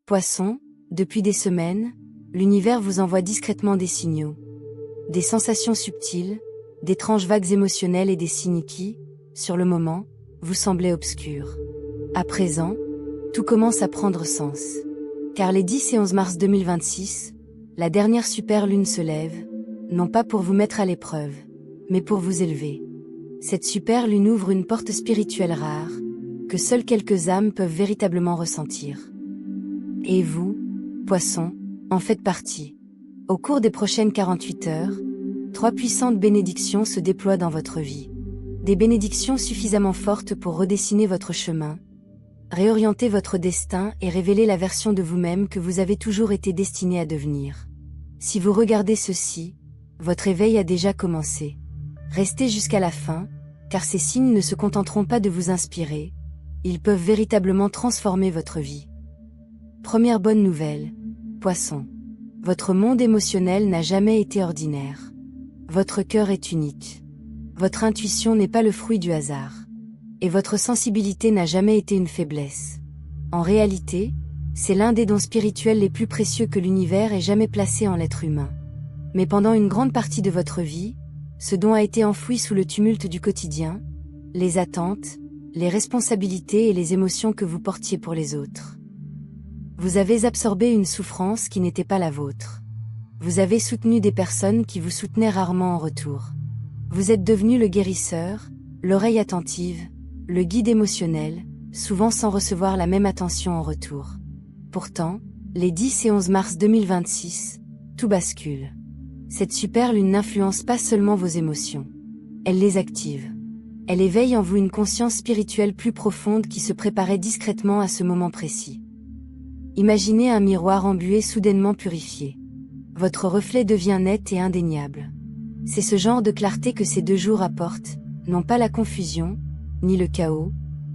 Poisson, depuis des semaines, l'univers vous envoie discrètement des signaux. Des sensations subtiles, d'étranges vagues émotionnelles et des signes qui, sur le moment, vous semblaient obscurs. À présent, tout commence à prendre sens. Car les 10 et 11 mars 2026, la dernière super lune se lève, non pas pour vous mettre à l'épreuve, mais pour vous élever. Cette super lune ouvre une porte spirituelle rare, que seules quelques âmes peuvent véritablement ressentir. Et vous, Poissons, en faites partie. Au cours des prochaines 48 heures, 3 puissantes bénédictions se déploient dans votre vie. Des bénédictions suffisamment fortes pour redessiner votre chemin, réorienter votre destin et révéler la version de vous-même que vous avez toujours été destiné à devenir. Si vous regardez ceci, votre éveil a déjà commencé. Restez jusqu'à la fin, car ces signes ne se contenteront pas de vous inspirer, ils peuvent véritablement transformer votre vie. Première bonne nouvelle, Poissons. Votre monde émotionnel n'a jamais été ordinaire. Votre cœur est unique. Votre intuition n'est pas le fruit du hasard. Et votre sensibilité n'a jamais été une faiblesse. En réalité, c'est l'un des dons spirituels les plus précieux que l'univers ait jamais placé en l'être humain. Mais pendant une grande partie de votre vie, ce don a été enfoui sous le tumulte du quotidien, les attentes, les responsabilités et les émotions que vous portiez pour les autres. Vous avez absorbé une souffrance qui n'était pas la vôtre. Vous avez soutenu des personnes qui vous soutenaient rarement en retour. Vous êtes devenu le guérisseur, l'oreille attentive, le guide émotionnel, souvent sans recevoir la même attention en retour. Pourtant, les 10 et 11 mars 2026, tout bascule. Cette super lune n'influence pas seulement vos émotions. Elle les active. Elle éveille en vous une conscience spirituelle plus profonde qui se préparait discrètement à ce moment précis. Imaginez un miroir embué soudainement purifié. Votre reflet devient net et indéniable. C'est ce genre de clarté que ces 2 jours apportent, non pas la confusion, ni le chaos,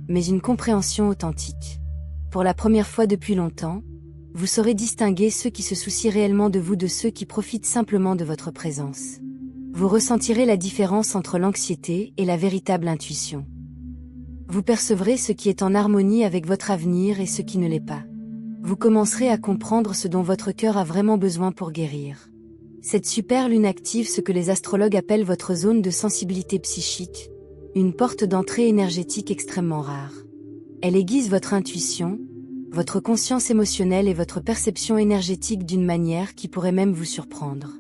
mais une compréhension authentique. Pour la première fois depuis longtemps, vous saurez distinguer ceux qui se soucient réellement de vous de ceux qui profitent simplement de votre présence. Vous ressentirez la différence entre l'anxiété et la véritable intuition. Vous percevrez ce qui est en harmonie avec votre avenir et ce qui ne l'est pas. Vous commencerez à comprendre ce dont votre cœur a vraiment besoin pour guérir. Cette super lune active ce que les astrologues appellent votre zone de sensibilité psychique, une porte d'entrée énergétique extrêmement rare. Elle aiguise votre intuition, votre conscience émotionnelle et votre perception énergétique d'une manière qui pourrait même vous surprendre.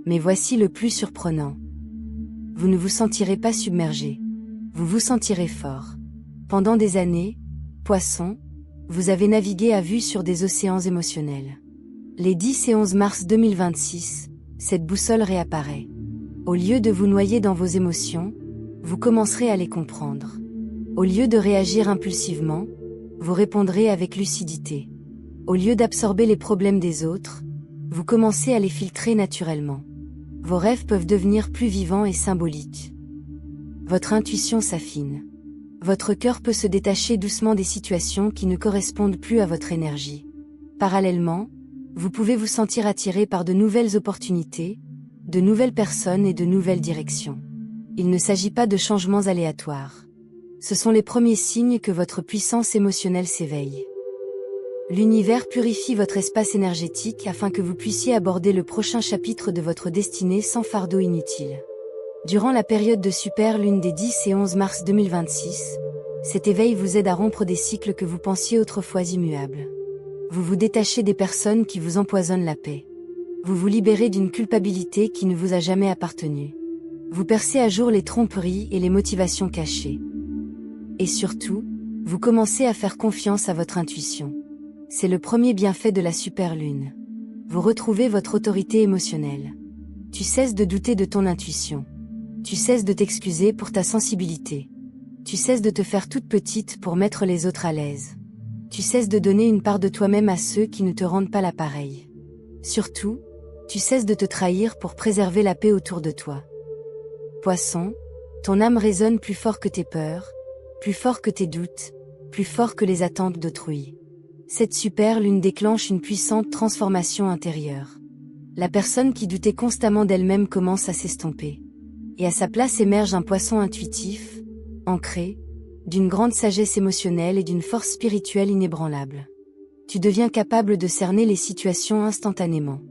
Mais voici le plus surprenant. Vous ne vous sentirez pas submergé. Vous vous sentirez fort. Pendant des années, Poissons, vous avez navigué à vue sur des océans émotionnels. Les 10 et 11 mars 2026, cette boussole réapparaît. Au lieu de vous noyer dans vos émotions, vous commencerez à les comprendre. Au lieu de réagir impulsivement, vous répondrez avec lucidité. Au lieu d'absorber les problèmes des autres, vous commencez à les filtrer naturellement. Vos rêves peuvent devenir plus vivants et symboliques. Votre intuition s'affine. Votre cœur peut se détacher doucement des situations qui ne correspondent plus à votre énergie. Parallèlement, vous pouvez vous sentir attiré par de nouvelles opportunités, de nouvelles personnes et de nouvelles directions. Il ne s'agit pas de changements aléatoires. Ce sont les premiers signes que votre puissance émotionnelle s'éveille. L'univers purifie votre espace énergétique afin que vous puissiez aborder le prochain chapitre de votre destinée sans fardeau inutile. Durant la période de super lune des 10 et 11 mars 2026, cet éveil vous aide à rompre des cycles que vous pensiez autrefois immuables. Vous vous détachez des personnes qui vous empoisonnent la paix. Vous vous libérez d'une culpabilité qui ne vous a jamais appartenu. Vous percez à jour les tromperies et les motivations cachées. Et surtout, vous commencez à faire confiance à votre intuition. C'est le premier bienfait de la super lune. Vous retrouvez votre autorité émotionnelle. Tu cesses de douter de ton intuition. Tu cesses de t'excuser pour ta sensibilité. Tu cesses de te faire toute petite pour mettre les autres à l'aise. Tu cesses de donner une part de toi-même à ceux qui ne te rendent pas l'appareil. Surtout, tu cesses de te trahir pour préserver la paix autour de toi. Poisson, ton âme résonne plus fort que tes peurs, plus fort que tes doutes, plus fort que les attentes d'autrui. Cette super lune déclenche une puissante transformation intérieure. La personne qui doutait constamment d'elle-même commence à s'estomper. Et à sa place émerge un poisson intuitif, ancré, d'une grande sagesse émotionnelle et d'une force spirituelle inébranlable. Tu deviens capable de cerner les situations instantanément.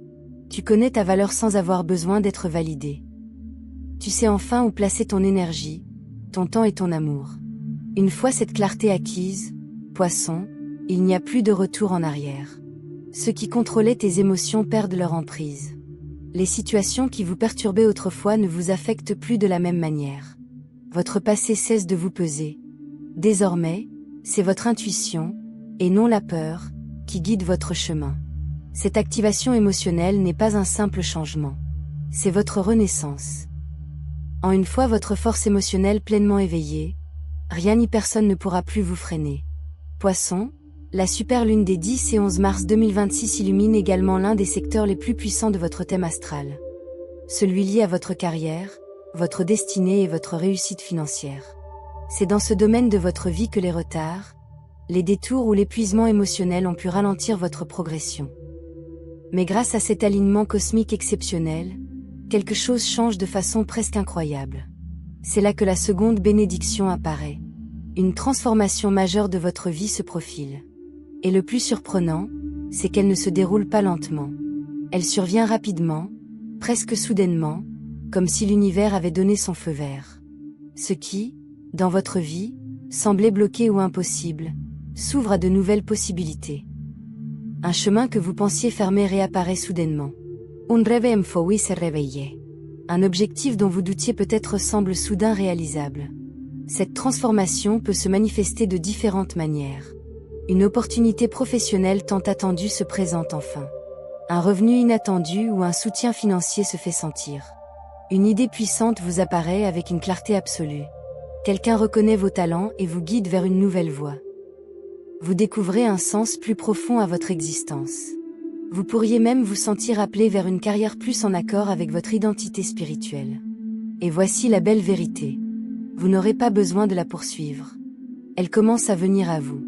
Tu connais ta valeur sans avoir besoin d'être validé. Tu sais enfin où placer ton énergie, ton temps et ton amour. Une fois cette clarté acquise, Poisson, il n'y a plus de retour en arrière. Ceux qui contrôlaient tes émotions perdent leur emprise. Les situations qui vous perturbaient autrefois ne vous affectent plus de la même manière. Votre passé cesse de vous peser. Désormais, c'est votre intuition, et non la peur, qui guide votre chemin. Cette activation émotionnelle n'est pas un simple changement. C'est votre renaissance. En une fois votre force émotionnelle pleinement éveillée, rien ni personne ne pourra plus vous freiner. Poisson, la super lune des 10 et 11 mars 2026 illumine également l'un des secteurs les plus puissants de votre thème astral. Celui lié à votre carrière, votre destinée et votre réussite financière. C'est dans ce domaine de votre vie que les retards, les détours ou l'épuisement émotionnel ont pu ralentir votre progression. Mais grâce à cet alignement cosmique exceptionnel, quelque chose change de façon presque incroyable. C'est là que la seconde bénédiction apparaît. Une transformation majeure de votre vie se profile. Et le plus surprenant, c'est qu'elle ne se déroule pas lentement. Elle survient rapidement, presque soudainement, comme si l'univers avait donné son feu vert. Ce qui, dans votre vie, semblait bloqué ou impossible, s'ouvre à de nouvelles possibilités. Un chemin que vous pensiez fermé réapparaît soudainement. Un rêve emfoui se réveillait. Un objectif dont vous doutiez peut-être semble soudain réalisable. Cette transformation peut se manifester de différentes manières. Une opportunité professionnelle tant attendue se présente enfin. Un revenu inattendu ou un soutien financier se fait sentir. Une idée puissante vous apparaît avec une clarté absolue. Quelqu'un reconnaît vos talents et vous guide vers une nouvelle voie. Vous découvrez un sens plus profond à votre existence. Vous pourriez même vous sentir appelé vers une carrière plus en accord avec votre identité spirituelle. Et voici la belle vérité. Vous n'aurez pas besoin de la poursuivre. Elle commence à venir à vous.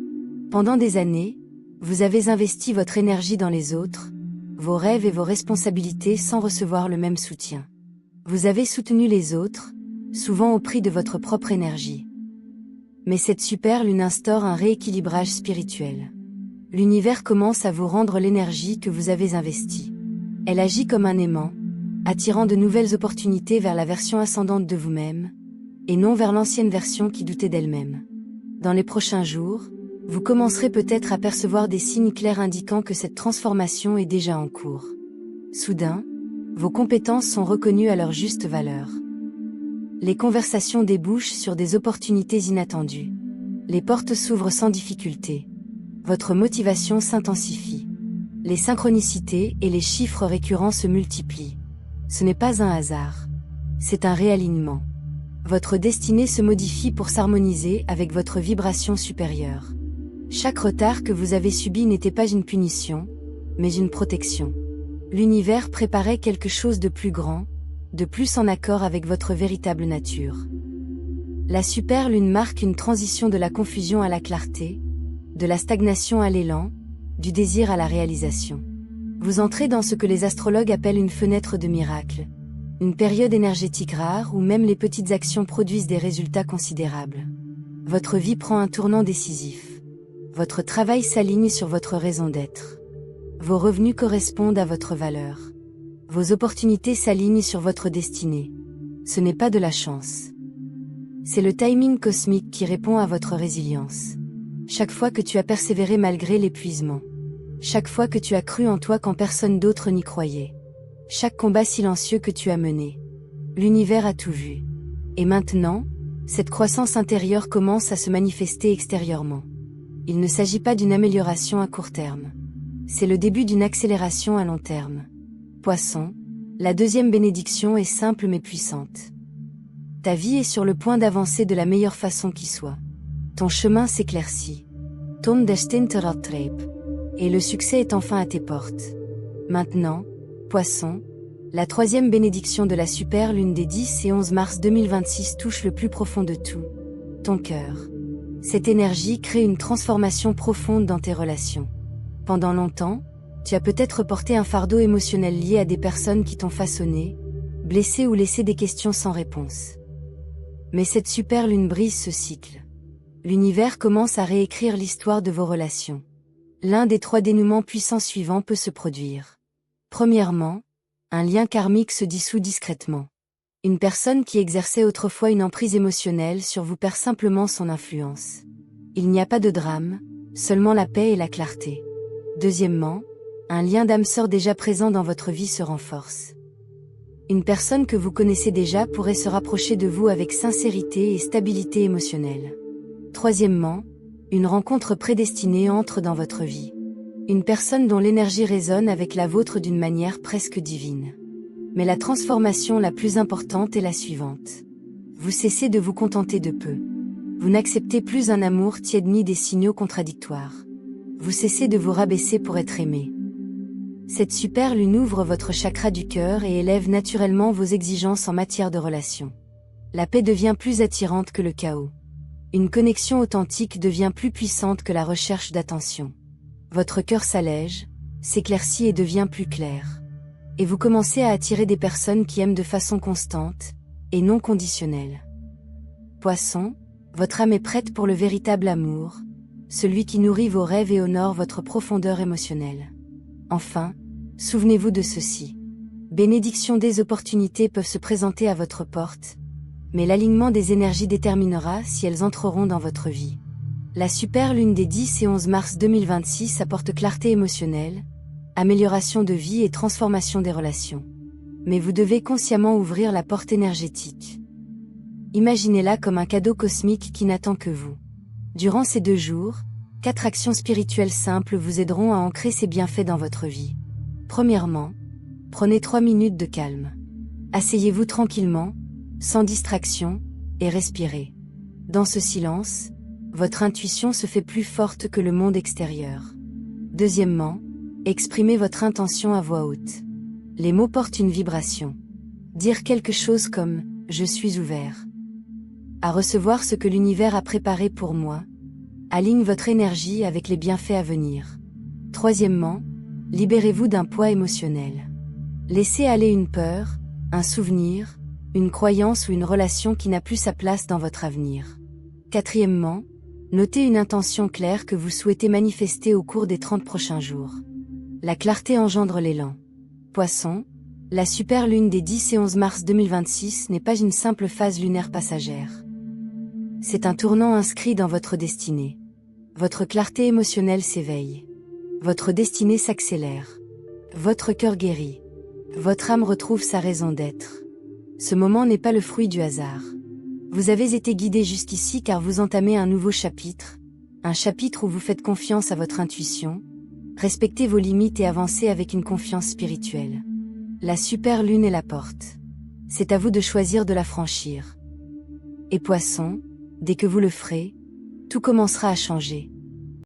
Pendant des années, vous avez investi votre énergie dans les autres, vos rêves et vos responsabilités sans recevoir le même soutien. Vous avez soutenu les autres, souvent au prix de votre propre énergie. Mais cette super lune instaure un rééquilibrage spirituel. L'univers commence à vous rendre l'énergie que vous avez investie. Elle agit comme un aimant, attirant de nouvelles opportunités vers la version ascendante de vous-même, et non vers l'ancienne version qui doutait d'elle-même. Dans les prochains jours, vous commencerez peut-être à percevoir des signes clairs indiquant que cette transformation est déjà en cours. Soudain, vos compétences sont reconnues à leur juste valeur. Les conversations débouchent sur des opportunités inattendues. Les portes s'ouvrent sans difficulté. Votre motivation s'intensifie. Les synchronicités et les chiffres récurrents se multiplient. Ce n'est pas un hasard. C'est un réalignement. Votre destinée se modifie pour s'harmoniser avec votre vibration supérieure. Chaque retard que vous avez subi n'était pas une punition, mais une protection. L'univers préparait quelque chose de plus grand, de plus en accord avec votre véritable nature. La super lune marque une transition de la confusion à la clarté, de la stagnation à l'élan, du désir à la réalisation. Vous entrez dans ce que les astrologues appellent une fenêtre de miracle, une période énergétique rare où même les petites actions produisent des résultats considérables. Votre vie prend un tournant décisif. Votre travail s'aligne sur votre raison d'être. Vos revenus correspondent à votre valeur. Vos opportunités s'alignent sur votre destinée. Ce n'est pas de la chance. C'est le timing cosmique qui répond à votre résilience. Chaque fois que tu as persévéré malgré l'épuisement. Chaque fois que tu as cru en toi quand personne d'autre n'y croyait. Chaque combat silencieux que tu as mené. L'univers a tout vu. Et maintenant, cette croissance intérieure commence à se manifester extérieurement. Il ne s'agit pas d'une amélioration à court terme. C'est le début d'une accélération à long terme. Poisson, la deuxième bénédiction est simple mais puissante. Ta vie est sur le point d'avancer de la meilleure façon qui soit. Ton chemin s'éclaircit. Ton destin te rattrape. Et le succès est enfin à tes portes. Maintenant, Poisson, la troisième bénédiction de la super lune des 10 et 11 mars 2026 touche le plus profond de tout. Ton cœur. Cette énergie crée une transformation profonde dans tes relations. Pendant longtemps, tu as peut-être porté un fardeau émotionnel lié à des personnes qui t'ont façonné, blessé ou laissé des questions sans réponse. Mais cette super lune brise ce cycle. L'univers commence à réécrire l'histoire de vos relations. L'un des 3 dénouements puissants suivants peut se produire. Premièrement, un lien karmique se dissout discrètement. Une personne qui exerçait autrefois une emprise émotionnelle sur vous perd simplement son influence. Il n'y a pas de drame, seulement la paix et la clarté. Deuxièmement, un lien d'âme sœur déjà présent dans votre vie se renforce. Une personne que vous connaissez déjà pourrait se rapprocher de vous avec sincérité et stabilité émotionnelle. Troisièmement, une rencontre prédestinée entre dans votre vie. Une personne dont l'énergie résonne avec la vôtre d'une manière presque divine. Mais la transformation la plus importante est la suivante. Vous cessez de vous contenter de peu. Vous n'acceptez plus un amour tiède ni des signaux contradictoires. Vous cessez de vous rabaisser pour être aimé. Cette super lune ouvre votre chakra du cœur et élève naturellement vos exigences en matière de relations. La paix devient plus attirante que le chaos. Une connexion authentique devient plus puissante que la recherche d'attention. Votre cœur s'allège, s'éclaircit et devient plus clair. Et vous commencez à attirer des personnes qui aiment de façon constante, et non conditionnelle. Poisson, votre âme est prête pour le véritable amour, celui qui nourrit vos rêves et honore votre profondeur émotionnelle. Enfin, souvenez-vous de ceci. Bénédiction, des opportunités peuvent se présenter à votre porte, mais l'alignement des énergies déterminera si elles entreront dans votre vie. La super lune des 10 et 11 mars 2026 apporte clarté émotionnelle, amélioration de vie et transformation des relations. Mais vous devez consciemment ouvrir la porte énergétique. Imaginez-la comme un cadeau cosmique qui n'attend que vous. Durant ces 2 jours, 4 actions spirituelles simples vous aideront à ancrer ces bienfaits dans votre vie. Premièrement, prenez 3 minutes de calme. Asseyez-vous tranquillement, sans distraction, et respirez. Dans ce silence, votre intuition se fait plus forte que le monde extérieur. Deuxièmement, exprimez votre intention à voix haute. Les mots portent une vibration. Dire quelque chose comme « Je suis ouvert à recevoir ce que l'univers a préparé pour moi » aligne votre énergie avec les bienfaits à venir. Troisièmement, libérez-vous d'un poids émotionnel. Laissez aller une peur, un souvenir, une croyance ou une relation qui n'a plus sa place dans votre avenir. Quatrièmement, notez une intention claire que vous souhaitez manifester au cours des 30 prochains jours. La clarté engendre l'élan. Poisson, la super lune des 10 et 11 mars 2026 n'est pas une simple phase lunaire passagère. C'est un tournant inscrit dans votre destinée. Votre clarté émotionnelle s'éveille. Votre destinée s'accélère. Votre cœur guérit. Votre âme retrouve sa raison d'être. Ce moment n'est pas le fruit du hasard. Vous avez été guidé jusqu'ici car vous entamez un nouveau chapitre, un chapitre où vous faites confiance à votre intuition, respectez vos limites et avancez avec une confiance spirituelle. La super lune est la porte. C'est à vous de choisir de la franchir. Et Poisson, dès que vous le ferez, tout commencera à changer.